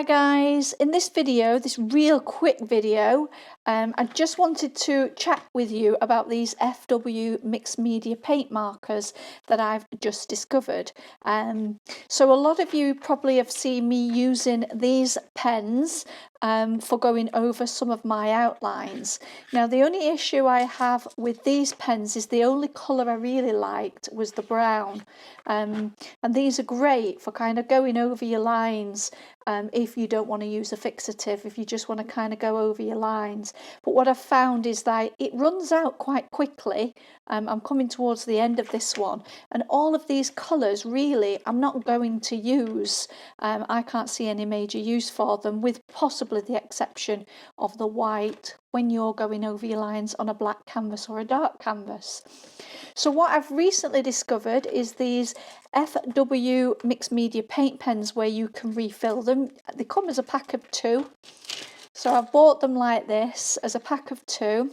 Hi guys, in this video, this real quick video, I just wanted to chat with you about these FW mixed media paint markers that I've just discovered. So a lot of you probably have seen me using these pens for going over some of my outlines. Now the only issue I have with these pens is the only colour I really liked was the brown, and these are great for kind of going over your lines. If you don't want to use a fixative, if you just want to kind of go over your lines. But what I've found is that it runs out quite quickly. I'm coming towards the end of this one, and all of these colours really I'm not going to use. I can't see any major use for them, with possibly the exception of the white when you're going over your lines on a black canvas or a dark canvas. So what I've recently discovered is these FW mixed media paint pens where you can refill them. They come as a pack of 2. So I've bought them like this as a pack of 2.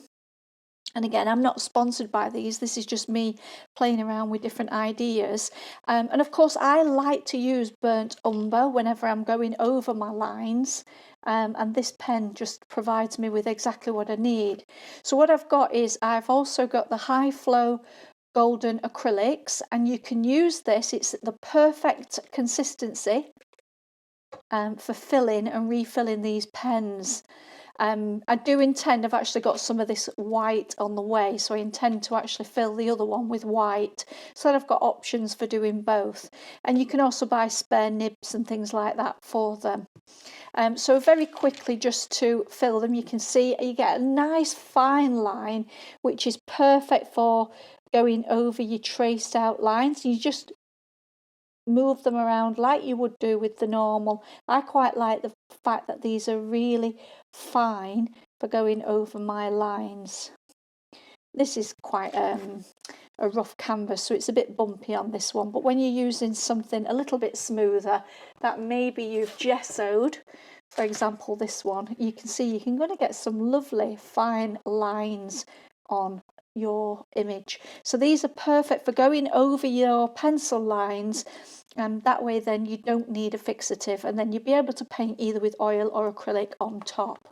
And again, I'm not sponsored by these. This is just me playing around with different ideas. And of course, I like to use burnt umber whenever I'm going over my lines. And this pen just provides me with exactly what I need. So what I've got is I've also got the high flow golden acrylics, and you can use this. It's the perfect consistency for filling and refilling these pens. I do intend, I've actually got some of this white on the way, so I intend to actually fill the other one with white, so that I've got options for doing both. And you can also buy spare nibs and things like that for them. So very quickly, just to fill them, you can see you get a nice fine line, which is perfect for going over your traced out lines. You just move them around like you would do with the normal. I quite like the fact that these are really fine for going over my lines. This is quite a rough canvas, so it's a bit bumpy on this one, but when you're using something a little bit smoother that maybe you've gessoed, for example this one, you can see you can going to get some lovely fine lines on your image. So these are perfect for going over your pencil lines, and that way then you don't need a fixative, and then you'll be able to paint either with oil or acrylic on top.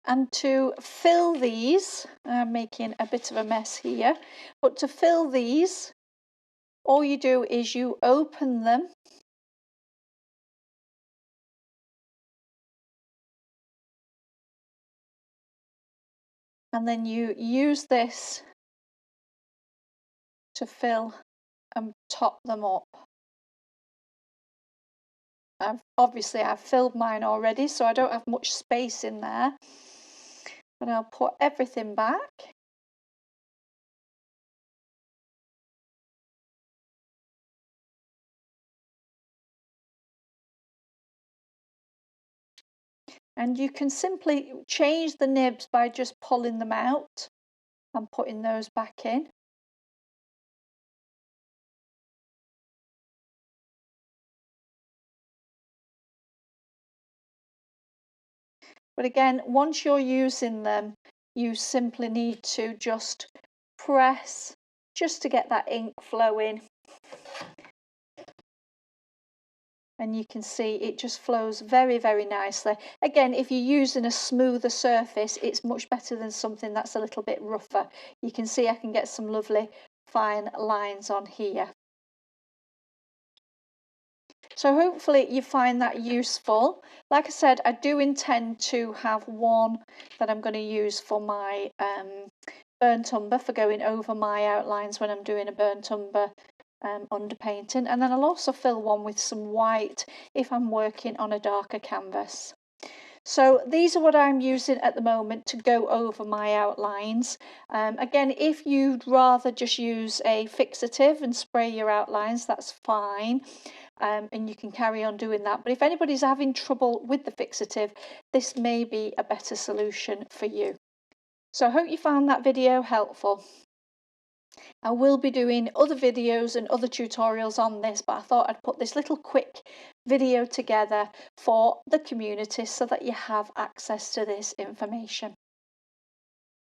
And to fill these, I'm making a bit of a mess here, but to fill these, all you do is you open them, and then you use this to fill and top them up. I've filled mine already, so I don't have much space in there, but I'll put everything back. And you can simply change the nibs by just pulling them out and putting those back in. But again, once you're using them, you simply need to just press just to get that ink flowing. And you can see it just flows very, very nicely. Again, if you're using a smoother surface, it's much better than something that's a little bit rougher. You can see I can get some lovely fine lines on here. So hopefully you find that useful. Like I said, I do intend to have one that I'm going to use for my burnt umber, for going over my outlines when I'm doing a burnt umber underpainting, and then I'll also fill one with some white if I'm working on a darker canvas. So these are what I'm using at the moment to go over my outlines. Again, if you'd rather just use a fixative and spray your outlines, that's fine. And you can carry on doing that. But if anybody's having trouble with the fixative, this may be a better solution for you. So I hope you found that video helpful. I will be doing other videos and other tutorials on this, but I thought I'd put this little quick video together for the community so that you have access to this information.